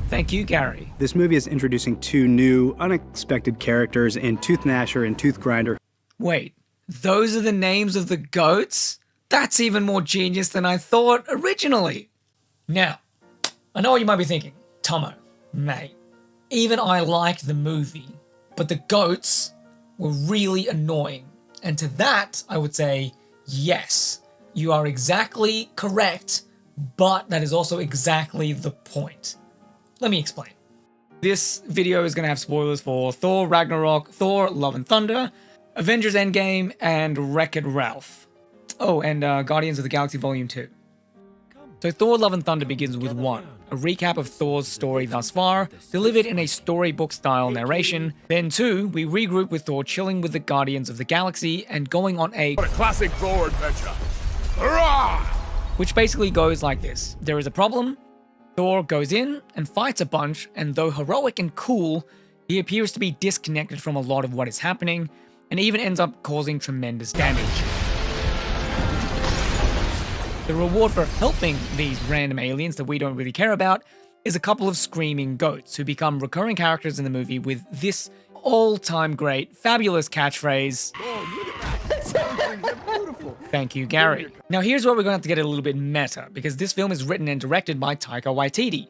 Thank you, Gary. This movie is introducing two new, unexpected characters in Tooth Gnasher and Tooth Grinder. Wait, those are the names of the goats? That's even more genius than I thought originally. Now, I know what you might be thinking. Tomo, mate, even I liked the movie, but the goats were really annoying. And to that, I would say, yes, you are exactly correct, but that is also exactly the point. Let me explain. This video is going to have spoilers for Thor Ragnarok, Thor Love and Thunder, Avengers Endgame, and Wreck-It Ralph. Oh, and Guardians of the Galaxy Volume 2. So Thor Love and Thunder begins with 1, a recap of Thor's story thus far, delivered in a storybook-style narration. Then 2, we regroup with Thor chilling with the Guardians of the Galaxy and going on a classic Thor adventure. Hurrah! Which basically goes like this. There is a problem, Thor goes in and fights a bunch, and though heroic and cool, he appears to be disconnected from a lot of what is happening, and even ends up causing tremendous damage. The reward for helping these random aliens that we don't really care about is a couple of screaming goats who become recurring characters in the movie with this all-time great, fabulous catchphrase. Thank you, Gary. Now here's where we're going to have to get a little bit meta, because this film is written and directed by Taika Waititi,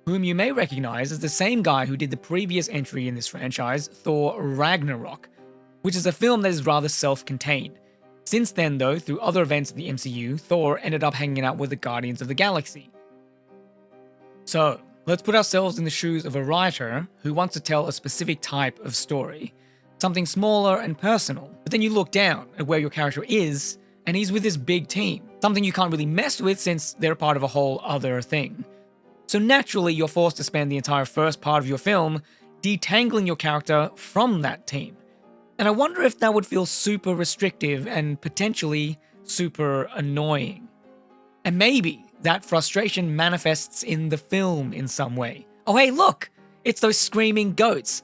whom you may recognize as the same guy who did the previous entry in this franchise, Thor Ragnarok, which is a film that is rather self-contained. Since then, though, through other events in the MCU, Thor ended up hanging out with the Guardians of the Galaxy. So, let's put ourselves in the shoes of a writer who wants to tell a specific type of story, something smaller and personal. But then you look down at where your character is, and he's with this big team, something you can't really mess with since they're part of a whole other thing. So naturally, you're forced to spend the entire first part of your film detangling your character from that team. And I wonder if that would feel super restrictive and potentially super annoying. And maybe that frustration manifests in the film in some way. Oh hey, look! It's those screaming goats.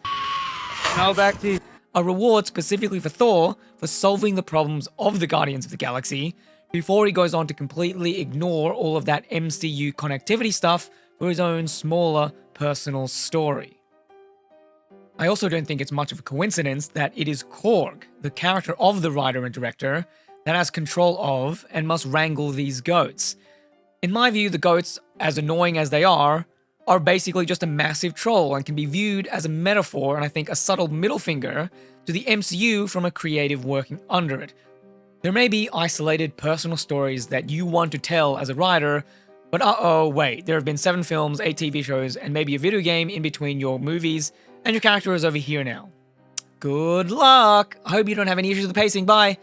Now back to A reward specifically for Thor for solving the problems of the Guardians of the Galaxy before he goes on to completely ignore all of that MCU connectivity stuff for his own smaller personal story. I also don't think it's much of a coincidence that it is Korg, the character of the writer and director, that has control of and must wrangle these goats. In my view, the goats, as annoying as they are basically just a massive troll and can be viewed as a metaphor and I think a subtle middle finger to the MCU from a creative working under it. There may be isolated personal stories that you want to tell as a writer, but wait, there have been 7 films, 8 TV shows, and maybe a video game in between your movies, and your character is over here now. Good luck! I hope you don't have any issues with the pacing, bye!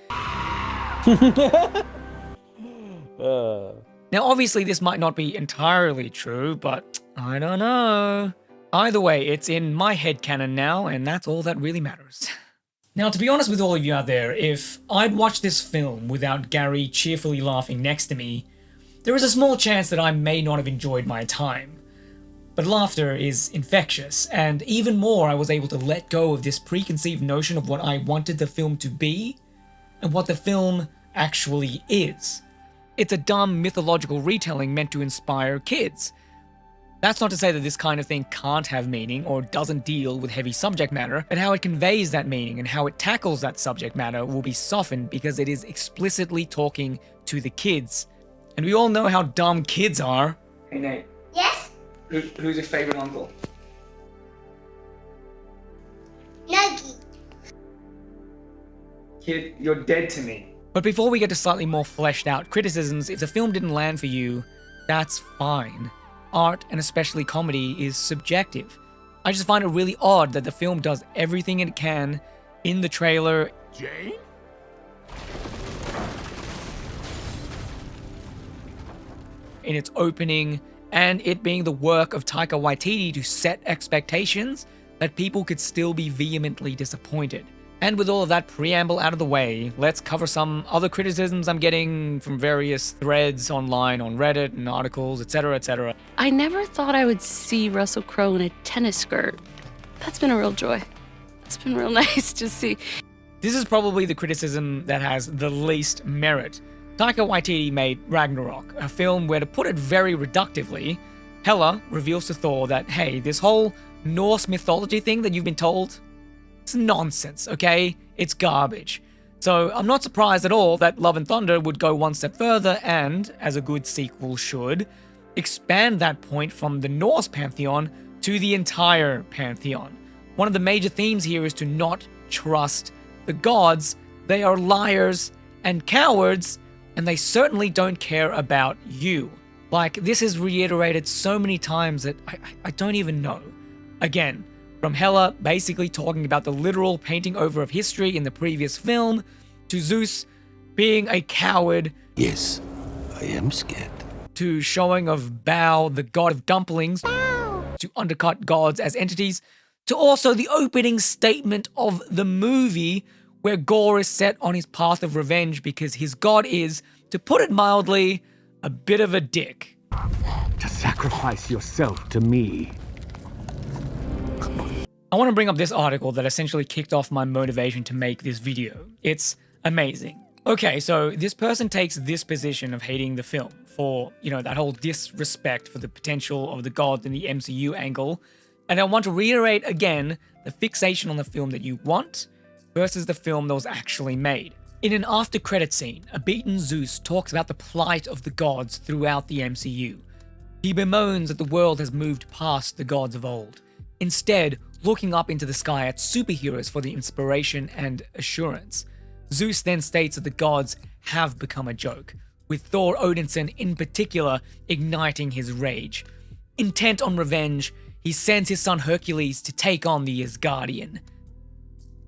Now obviously this might not be entirely true, but I don't know. Either way, it's in my headcanon now, and that's all that really matters. Now, to be honest with all of you out there, if I'd watched this film without Gary cheerfully laughing next to me, there is a small chance that I may not have enjoyed my time. But laughter is infectious, and even more I was able to let go of this preconceived notion of what I wanted the film to be, and what the film actually is. It's a dumb mythological retelling meant to inspire kids. That's not to say that this kind of thing can't have meaning or doesn't deal with heavy subject matter, but how it conveys that meaning and how it tackles that subject matter will be softened because it is explicitly talking to the kids. And we all know how dumb kids are. Hey Nate. Yes? Who's your favorite uncle? Nuggy. Kid, you're dead to me. But before we get to slightly more fleshed out criticisms, if the film didn't land for you, that's fine. Art, and especially comedy, is subjective. I just find it really odd that the film does everything it can in the trailer. Jane? In its opening, and it being the work of Taika Waititi to set expectations that people could still be vehemently disappointed. And with all of that preamble out of the way, let's cover some other criticisms I'm getting from various threads online on Reddit and articles, etc., etc. I never thought I would see Russell Crowe in a tennis skirt. That's been a real joy. It's been real nice to see. This is probably the criticism that has the least merit. Taika Waititi made Ragnarok, a film where, to put it very reductively, Hela reveals to Thor that, hey, this whole Norse mythology thing that you've been told, it's nonsense, okay? It's garbage. So I'm not surprised at all that Love and Thunder would go one step further and, as a good sequel should, expand that point from the Norse pantheon to the entire pantheon. One of the major themes here is to not trust the gods. They are liars and cowards, and they certainly don't care about you. Like, this is reiterated so many times that I don't even know. Again, from Hela basically talking about the literal painting over of history in the previous film, to Zeus being a coward. Yes, I am scared. To showing of Bao, the god of dumplings, to undercut gods as entities, to also the opening statement of the movie where Gorr is set on his path of revenge because his god is, to put it mildly, a bit of a dick. To sacrifice yourself to me. I want to bring up this article that essentially kicked off my motivation to make this video. It's amazing. Okay, so this person takes this position of hating the film for, that whole disrespect for the potential of the gods in the MCU angle, and I want to reiterate again the fixation on the film that you want versus the film that was actually made. In an after-credit scene, a beaten Zeus talks about the plight of the gods throughout the MCU. He bemoans that the world has moved past the gods of old, instead looking up into the sky at superheroes for the inspiration and assurance. Zeus then states that the gods have become a joke, with Thor Odinson in particular igniting his rage. Intent on revenge, he sends his son Hercules to take on the Asgardian.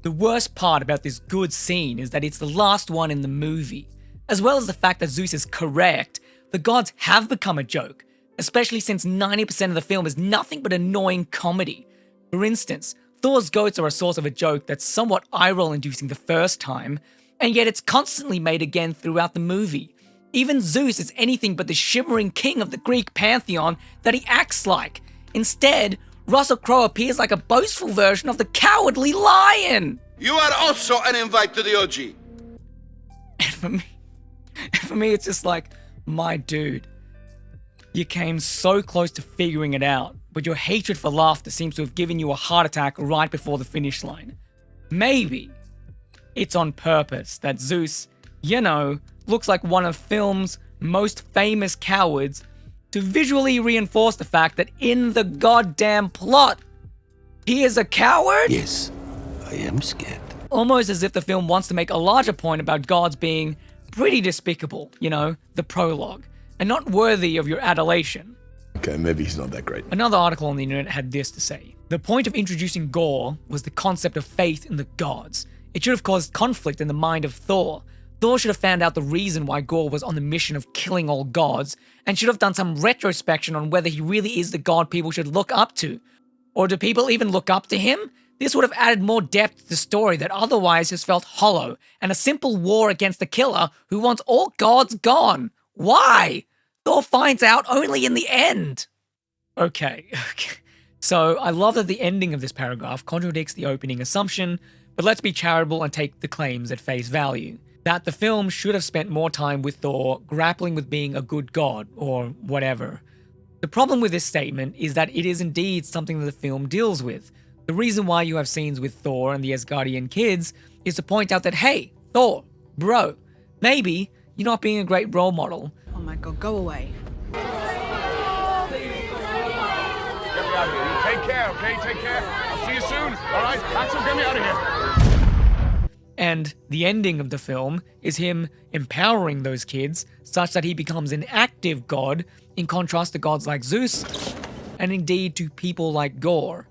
The worst part about this good scene is that it's the last one in the movie. As well as the fact that Zeus is correct, the gods have become a joke, especially since 90% of the film is nothing but annoying comedy. For instance, Thor's goats are a source of a joke that's somewhat eye-roll inducing the first time, and yet it's constantly made again throughout the movie. Even Zeus is anything but the shimmering king of the Greek pantheon that he acts like. Instead, Russell Crowe appears like a boastful version of the cowardly lion. You are also an invite to the OG. And for me, it's just like, my dude, you came so close to figuring it out, but your hatred for laughter seems to have given you a heart attack right before the finish line. Maybe it's on purpose that Zeus, looks like one of film's most famous cowards to visually reinforce the fact that in the goddamn plot, he is a coward? Yes, I am scared. Almost as if the film wants to make a larger point about gods being pretty despicable, the prologue, and not worthy of your adulation. Okay, maybe he's not that great. Another article on the internet had this to say. The point of introducing Gorr was the concept of faith in the gods. It should have caused conflict in the mind of Thor. Thor should have found out the reason why Gorr was on the mission of killing all gods, and should have done some retrospection on whether he really is the god people should look up to. Or do people even look up to him? This would have added more depth to the story that otherwise just felt hollow, and a simple war against the killer who wants all gods gone. Why? Thor finds out only in the end. Okay. So I love that the ending of this paragraph contradicts the opening assumption, but let's be charitable and take the claims at face value. That the film should have spent more time with Thor grappling with being a good god, or whatever. The problem with this statement is that it is indeed something that the film deals with. The reason why you have scenes with Thor and the Asgardian kids is to point out that, hey, Thor, bro, maybe you're not being a great role model. Oh my god, go away. Get me out of here. You take care, okay? Take care. I'll see you soon. All right? Axel, get me out of here. And the ending of the film is him empowering those kids such that he becomes an active god, in contrast to gods like Zeus, and indeed to people like Gorr.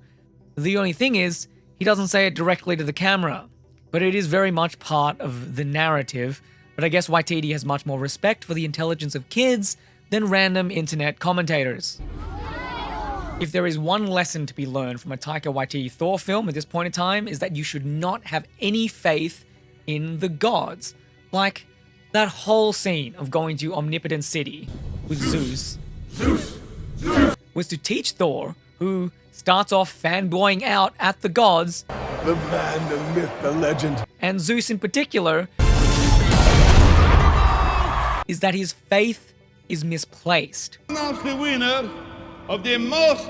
The only thing is, he doesn't say it directly to the camera, but it is very much part of the narrative. But I guess Waititi has much more respect for the intelligence of kids than random internet commentators. If there is one lesson to be learned from a Taika Waititi Thor film at this point in time, is that you should not have any faith in the gods. Like that whole scene of going to Omnipotent City with Zeus was to teach Thor, who starts off fanboying out at the gods, The man, the myth, the legend. and Zeus in particular, is that his faith is misplaced. Announce the winner. of the most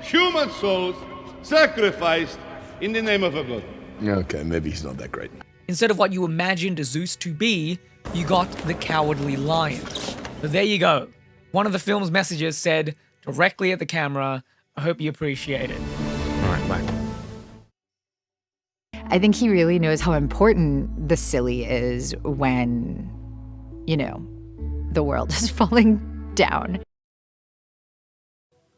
human souls sacrificed in the name of a god. Okay, maybe he's not that great. Instead of what you imagined Zeus to be, you got the Cowardly Lion. But there you go. One of the film's messages said directly at the camera, I hope you appreciate it. All right, bye. I think he really knows how important the silly is when, you know, the world is falling down.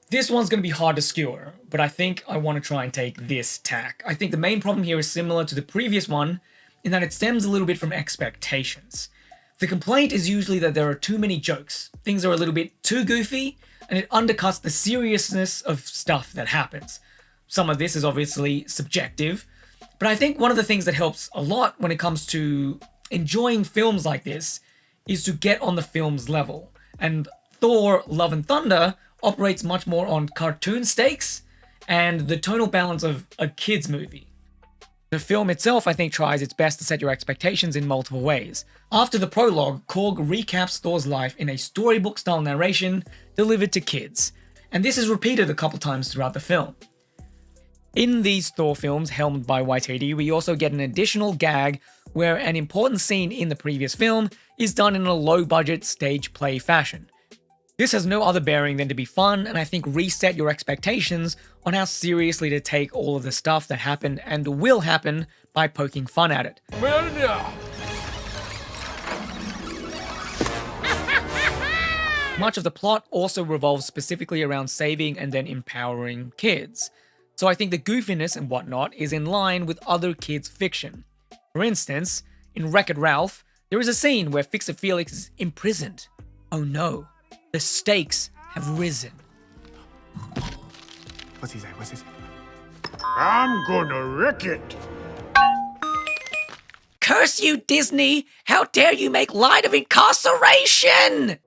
This one's going to be hard to skewer, but I think I want to try and take this tack. I think the main problem here is similar to the previous one in that it stems a little bit from expectations. The complaint is usually that there are too many jokes. Things are a little bit too goofy, and it undercuts the seriousness of stuff that happens. Some of this is obviously subjective, but I think one of the things that helps a lot when it comes to enjoying films like this is to get on the film's level. And Thor Love and Thunder operates much more on cartoon stakes and the tonal balance of a kid's movie. The film itself, I think, tries its best to set your expectations in multiple ways. After the prologue, Korg recaps Thor's life in a storybook-style narration delivered to kids, and this is repeated a couple times throughout the film. In these Thor films, helmed by Waititi, we also get an additional gag where an important scene in the previous film is done in a low-budget stage play fashion. This has no other bearing than to be fun, and I think reset your expectations on how seriously to take all of the stuff that happened and will happen by poking fun at it. Much of the plot also revolves specifically around saving and then empowering kids. So I think the goofiness and whatnot is in line with other kids' fiction. For instance, in Wreck-It Ralph, there is a scene where Fixer Felix is imprisoned. Oh no, the stakes have risen. What's he say? I'm gonna wreck it. Curse you, Disney! How dare you make light of incarceration!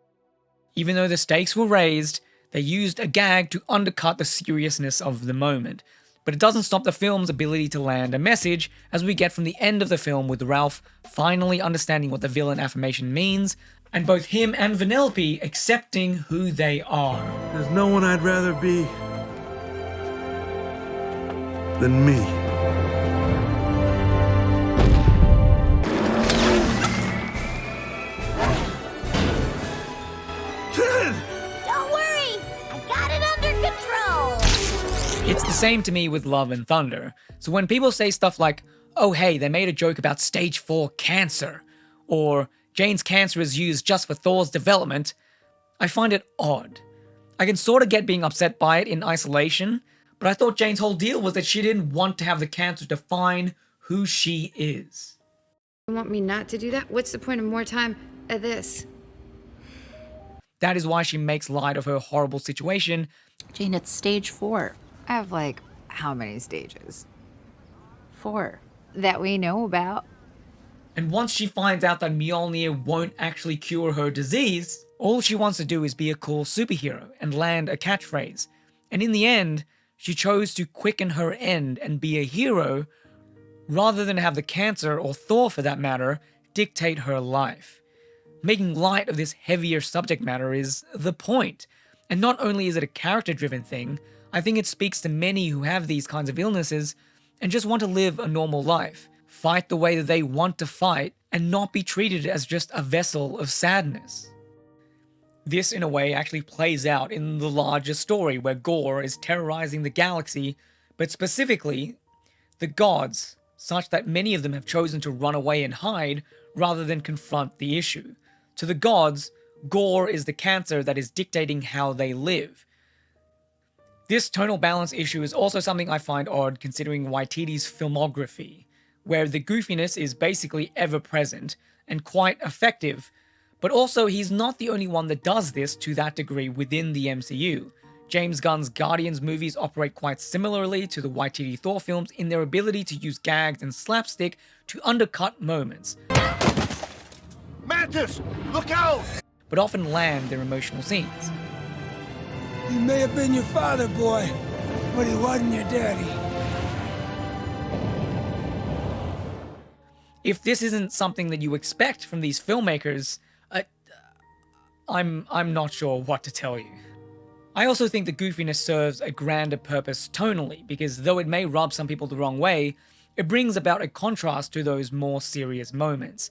Even though the stakes were raised, they used a gag to undercut the seriousness of the moment. But it doesn't stop the film's ability to land a message, as we get from the end of the film with Ralph finally understanding what the villain affirmation means, and both him and Vanellope accepting who they are. There's no one I'd rather be than me. Don't worry, I got it under control. It's the same to me with Love and Thunder. So when people say stuff like, oh hey, they made a joke about stage 4 cancer, or Jane's cancer is used just for Thor's development, I find it odd. I can sort of get being upset by it in isolation, but I thought Jane's whole deal was that she didn't want to have the cancer define who she is. You want me not to do that? What's the point of more time at this? That is why she makes light of her horrible situation. Jane, it's stage 4. I have like, how many stages? 4. That we know about. And once she finds out that Mjolnir won't actually cure her disease, all she wants to do is be a cool superhero and land a catchphrase. And in the end, she chose to quicken her end and be a hero, rather than have the cancer, or Thor for that matter, dictate her life. Making light of this heavier subject matter is the point. And not only is it a character-driven thing, I think it speaks to many who have these kinds of illnesses and just want to live a normal life. Fight the way that they want to fight, and not be treated as just a vessel of sadness. This, in a way, actually plays out in the larger story where Gorr is terrorizing the galaxy, but specifically the gods, such that many of them have chosen to run away and hide rather than confront the issue. To the gods, Gorr is the cancer that is dictating how they live. This tonal balance issue is also something I find odd considering Waititi's filmography, where the goofiness is basically ever-present and quite effective, but also he's not the only one that does this to that degree within the MCU. James Gunn's Guardians movies operate quite similarly to the Waititi Thor films in their ability to use gags and slapstick to undercut moments, Mantis, look out! but often land their emotional scenes. He may have been your father, boy, but he wasn't your daddy. If this isn't something that you expect from these filmmakers, I'm not sure what to tell you. I also think the goofiness serves a grander purpose tonally, because though it may rub some people the wrong way, it brings about a contrast to those more serious moments.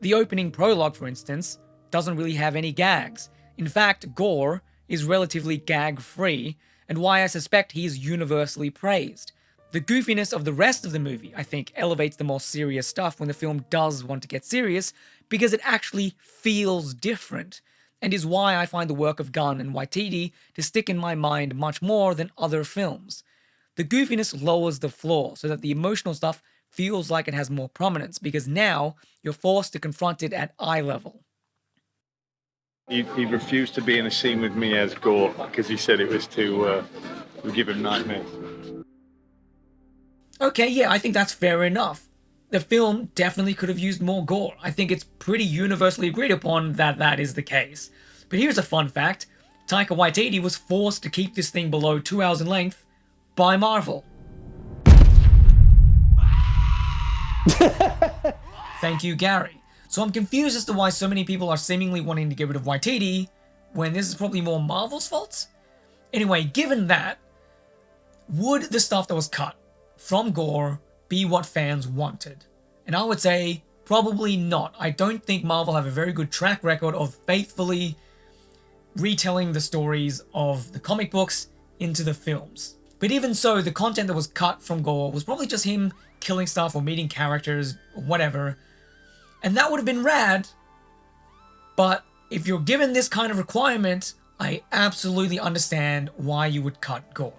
The opening prologue, for instance, doesn't really have any gags. In fact, Gorr is relatively gag-free, and why I suspect he is universally praised. The goofiness of the rest of the movie, I think, elevates the more serious stuff when the film does want to get serious, because it actually feels different, and is why I find the work of Gunn and Waititi to stick in my mind much more than other films. The goofiness lowers the floor so that the emotional stuff feels like it has more prominence, because now you're forced to confront it at eye level. He refused to be in a scene with me as Gorr because he said it was to give him nightmares. Okay, yeah, I think that's fair enough. The film definitely could have used more gore. I think it's pretty universally agreed upon that that is the case. But here's a fun fact. Taika Waititi was forced to keep this thing below 2 hours in length by Marvel. Thank you, Gary. So I'm confused as to why so many people are seemingly wanting to get rid of Waititi when this is probably more Marvel's fault. Anyway, given that, would the stuff that was cut from Gorr be what fans wanted? And I would say probably not. I don't think Marvel have a very good track record of faithfully retelling the stories of the comic books into the films. But even so, the content that was cut from Gorr was probably just him killing stuff or meeting characters or whatever. And that would have been rad, but if you're given this kind of requirement, I absolutely understand why you would cut Gorr.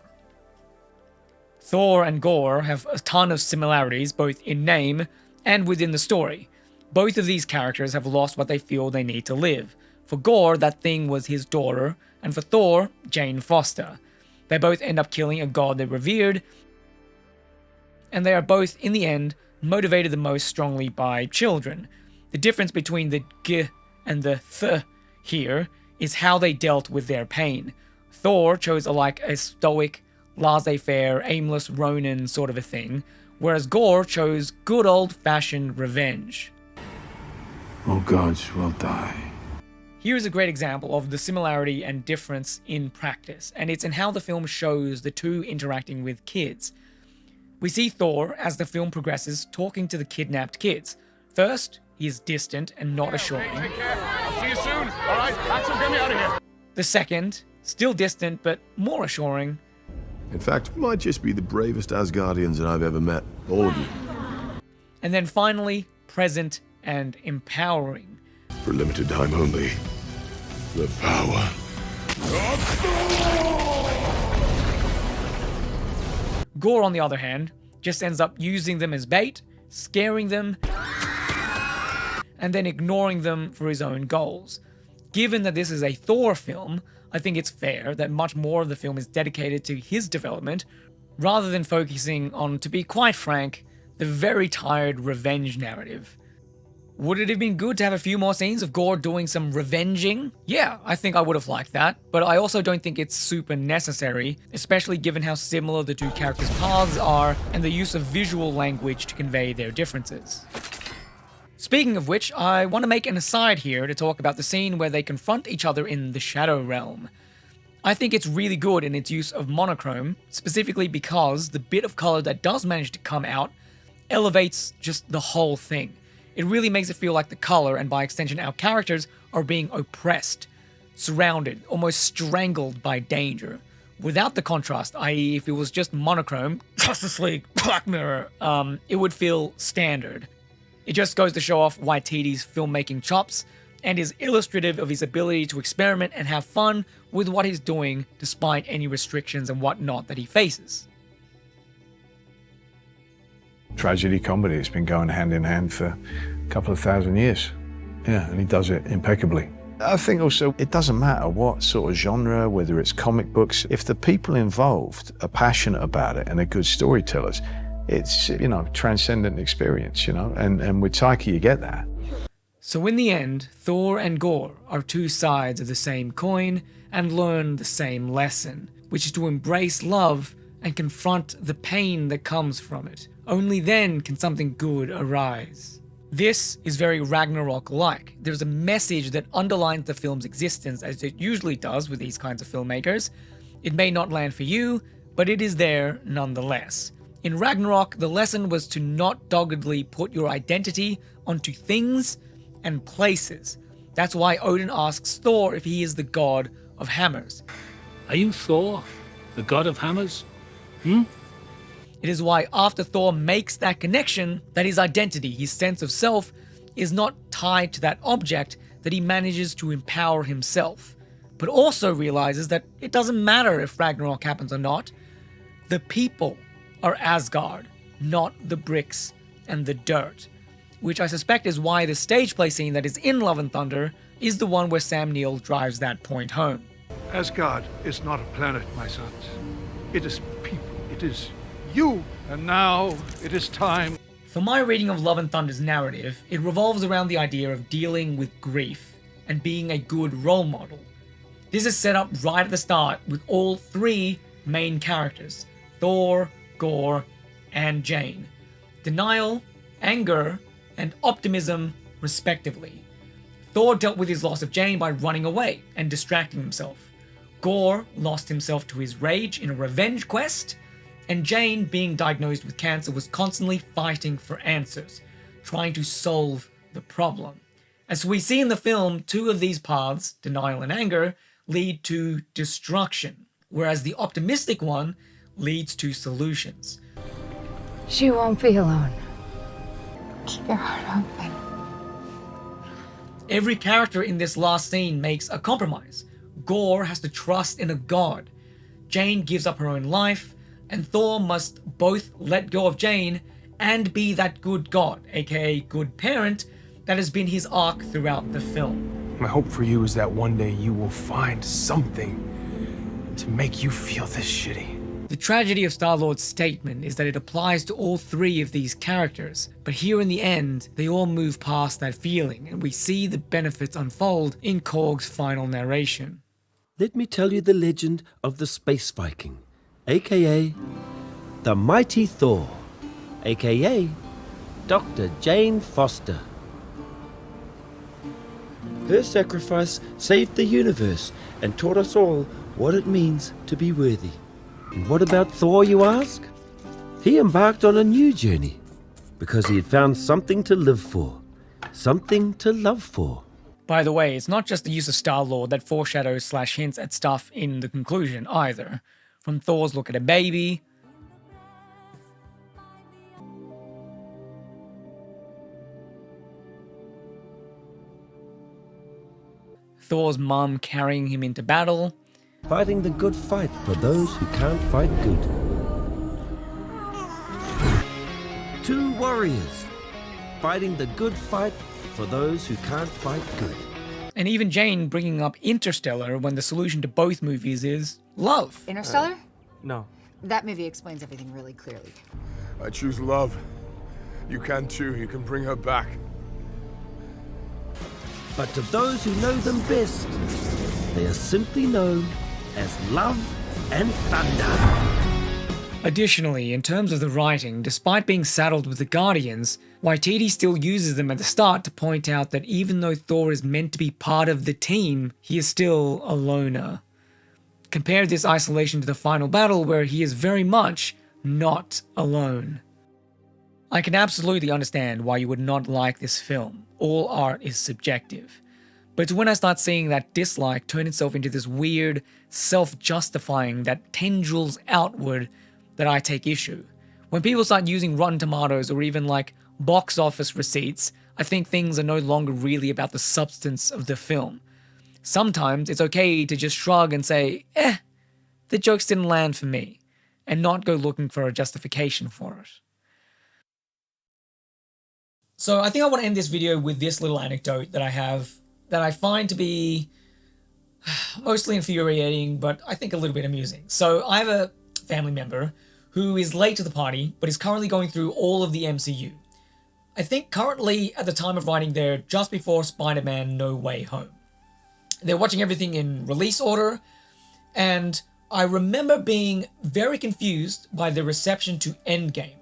Thor and Gorr have a ton of similarities, both in name and within the story. Both of these characters have lost what they feel they need to live. For Gorr, that thing was his daughter, and for Thor, Jane Foster. They both end up killing a god they revered, and they are both, in the end, motivated the most strongly by children. The difference between the G and the Th here is how they dealt with their pain. Thor chose a stoic, laissez-faire, aimless Ronin sort of a thing, whereas Gorr chose good old-fashioned revenge. All gods will die. Here's a great example of the similarity and difference in practice, and it's in how the film shows the two interacting with kids. We see Thor, as the film progresses, talking to the kidnapped kids. First, he is distant and not assuring. Take care. I'll see you soon. All right, Axel, get me out of here. The second, still distant but more assuring. In fact, you might just be the bravest Asgardians that I've ever met. All of you. And then finally, present and empowering. For a limited time only. The power. Gorr, on the other hand, just ends up using them as bait, scaring them, and then ignoring them for his own goals. Given that this is a Thor film, I think it's fair that much more of the film is dedicated to his development, rather than focusing on, to be quite frank, the very tired revenge narrative. Would it have been good to have a few more scenes of Gorr doing some revenging? Yeah, I think I would have liked that, but I also don't think it's super necessary, especially given how similar the two characters' paths are and the use of visual language to convey their differences. Speaking of which, I want to make an aside here to talk about the scene where they confront each other in the Shadow Realm. I think it's really good in its use of monochrome, specifically because the bit of color that does manage to come out elevates just the whole thing. It really makes it feel like the color, and by extension our characters, are being oppressed, surrounded, almost strangled by danger. Without the contrast, i.e. if it was just monochrome, Justice League, Black Mirror, it would feel standard. It just goes to show off Waititi's filmmaking chops, and is illustrative of his ability to experiment and have fun with what he's doing despite any restrictions and whatnot that he faces. Tragedy comedy, it's been going hand in hand for a couple of thousand years. Yeah, and he does it impeccably. I think also it doesn't matter what sort of genre, whether it's comic books, if the people involved are passionate about it and are good storytellers, it's, transcendent experience, and with Taika you get that. So in the end, Thor and Gorr are two sides of the same coin and learn the same lesson, which is to embrace love and confront the pain that comes from it. Only then can something good arise. This is very Ragnarok-like. There's a message that underlines the film's existence, as it usually does with these kinds of filmmakers. It may not land for you, but it is there nonetheless. In Ragnarok, the lesson was to not doggedly put your identity onto things and places. That's why Odin asks Thor if he is the god of hammers. Are you Thor, the god of hammers? It is why after Thor makes that connection, that his identity, his sense of self, is not tied to that object, that he manages to empower himself. But also realizes that it doesn't matter if Ragnarok happens or not. The people are Asgard, not the bricks and the dirt. Which I suspect is why the stage play scene that is in Love and Thunder is the one where Sam Neill drives that point home. Asgard is not a planet, my sons. It is people. It is you. And now it is time. For my reading of Love and Thunder's narrative, it revolves around the idea of dealing with grief and being a good role model. This is set up right at the start with all three main characters, Thor, Gorr, and Jane. Denial, anger, and optimism, respectively. Thor dealt with his loss of Jane by running away and distracting himself. Gorr lost himself to his rage in a revenge quest, and Jane, being diagnosed with cancer, was constantly fighting for answers, trying to solve the problem. As we see in the film, two of these paths, denial and anger, lead to destruction, whereas the optimistic one leads to solutions. She won't be alone. Keep your heart open. Every character in this last scene makes a compromise. Gorr has to trust in a god. Jane gives up her own life, and Thor must both let go of Jane and be that good god, aka good parent, that has been his arc throughout the film. My hope for you is that one day you will find something to make you feel this shitty. The tragedy of Star-Lord's statement is that it applies to all three of these characters, but here in the end, they all move past that feeling, and we see the benefits unfold in Korg's final narration. Let me tell you the legend of the Space Viking, aka the Mighty Thor, aka Dr. Jane Foster. Her sacrifice saved the universe and taught us all what it means to be worthy. And what about Thor, you ask? He embarked on a new journey because he had found something to live for, something to love for. By the way, it's not just the use of Star-Lord that foreshadows / hints at stuff in the conclusion either. From Thor's look at a baby, Thor's mum carrying him into battle, fighting the good fight for those who can't fight good. Two warriors fighting the good fight for those who can't fight good. And even Jane bringing up Interstellar when the solution to both movies is love. Interstellar? No. That movie explains everything really clearly. I choose love. You can too. You can bring her back. But to those who know them best, they are simply known as Love and Thunder. Additionally, in terms of the writing, despite being saddled with the Guardians, Waititi still uses them at the start to point out that even though Thor is meant to be part of the team, he is still a loner. Compare this isolation to the final battle where he is very much not alone. I can absolutely understand why you would not like this film. All art is subjective. But it's when I start seeing that dislike turn itself into this weird self-justifying that tendrils outward that I take issue. When people start using Rotten Tomatoes or even like box office receipts, I think things are no longer really about the substance of the film. Sometimes it's okay to just shrug and say, the jokes didn't land for me, and not go looking for a justification for it. So I think I want to end this video with this little anecdote that I have that I find to be mostly infuriating, but I think a little bit amusing. So I have a family member who is late to the party, but is currently going through all of the MCU. I think currently, at the time of writing, they're just before Spider-Man No Way Home. They're watching everything in release order, and I remember being very confused by the reception to Endgame.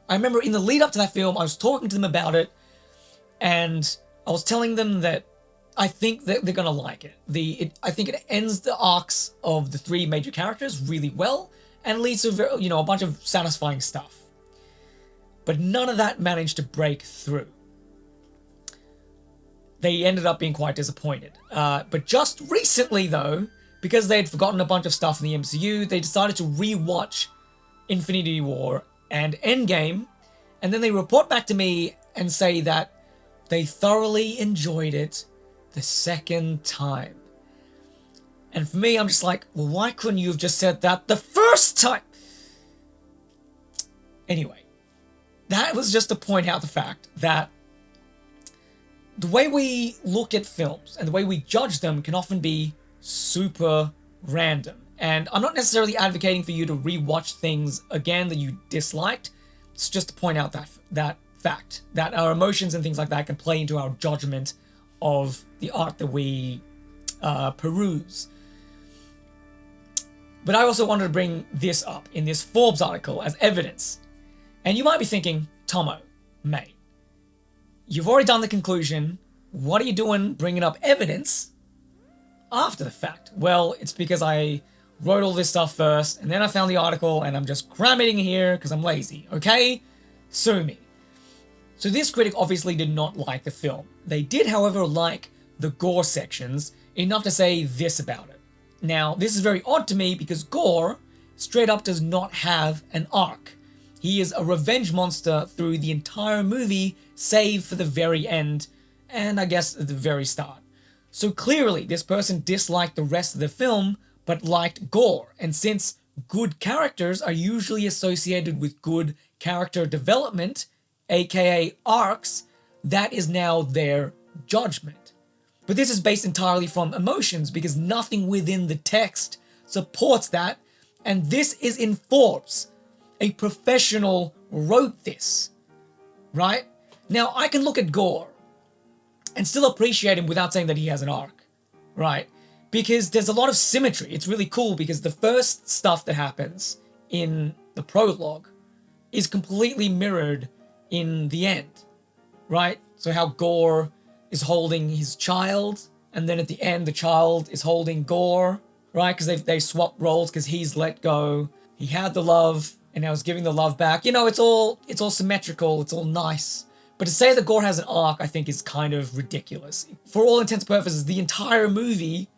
I remember in the lead up to that film, I was talking to them about it, And I was telling them that I think that they're going to like it. I think it ends the arcs of the three major characters really well and leads to, you know, a bunch of satisfying stuff. But none of that managed to break through. They ended up being quite disappointed. But just recently, though, because they'd forgotten a bunch of stuff in the MCU, they decided to rewatch Infinity War and Endgame, and then they report back to me and say that they thoroughly enjoyed it the second time. And for me, I'm just like, well, why couldn't you have just said that the first time? Anyway, that was just to point out the fact that the way we look at films and the way we judge them can often be super random. And I'm not necessarily advocating for you to rewatch things again that you disliked. It's just to point out that fact, that our emotions and things like that can play into our judgment of the art that we peruse. But I also wanted to bring this up in this Forbes article as evidence. And you might be thinking, Tomo, mate, you've already done the conclusion. What are you doing bringing up evidence after the fact? Well, it's because I wrote all this stuff first, and then I found the article, and I'm just cramming it in here because I'm lazy, okay? Sue me. So this critic obviously did not like the film. They did, however, like the gore sections enough to say this about it. Now, this is very odd to me because Gorr straight up does not have an arc. He is a revenge monster through the entire movie, save for the very end, and I guess at the very start. So clearly, this person disliked the rest of the film, but liked Gorr, and since good characters are usually associated with good character development, aka arcs, that is now their judgment. But this is based entirely from emotions because nothing within the text supports that, and this is in Forbes. A professional wrote this, right? Now, I can look at Gorr and still appreciate him without saying that he has an arc, right? Because there's a lot of symmetry. It's really cool because the first stuff that happens in the prologue is completely mirrored in the end, right? So how Gorr is holding his child, and then at the end the child is holding Gorr, right? Because they swap roles because he's let go. He had the love, and now he's giving the love back. You know, it's all symmetrical. It's all nice. But to say that Gorr has an arc, I think is kind of ridiculous. For all intents and purposes, the entire movie,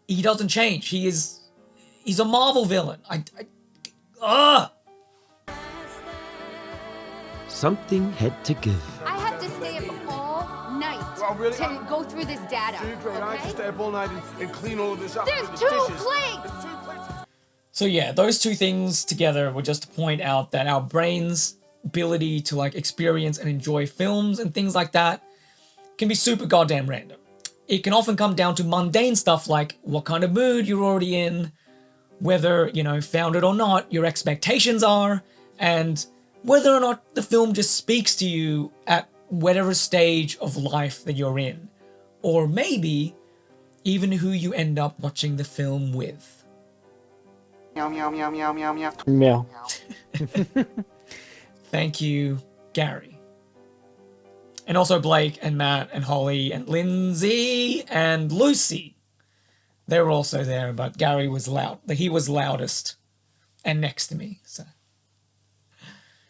he doesn't change. He's a Marvel villain. Something had to give. I have to stay up all night to go through this data. Great. I have to stay up all night and clean all of this up. There's two plates! So yeah, those two things together were just to point out that our brains' ability to like experience and enjoy films and things like that can be super goddamn random. It can often come down to mundane stuff like what kind of mood you're already in, whether, you know, founded or not, your expectations are, and whether or not the film just speaks to you at whatever stage of life that you're in. Or maybe even who you end up watching the film with. Meow, meow, meow, meow, meow, meow. Meow. Thank you, Gary. And also Blake and Matt and Holly and Lindsay and Lucy. They were also there, but Gary was loud. He was loudest and next to me, so...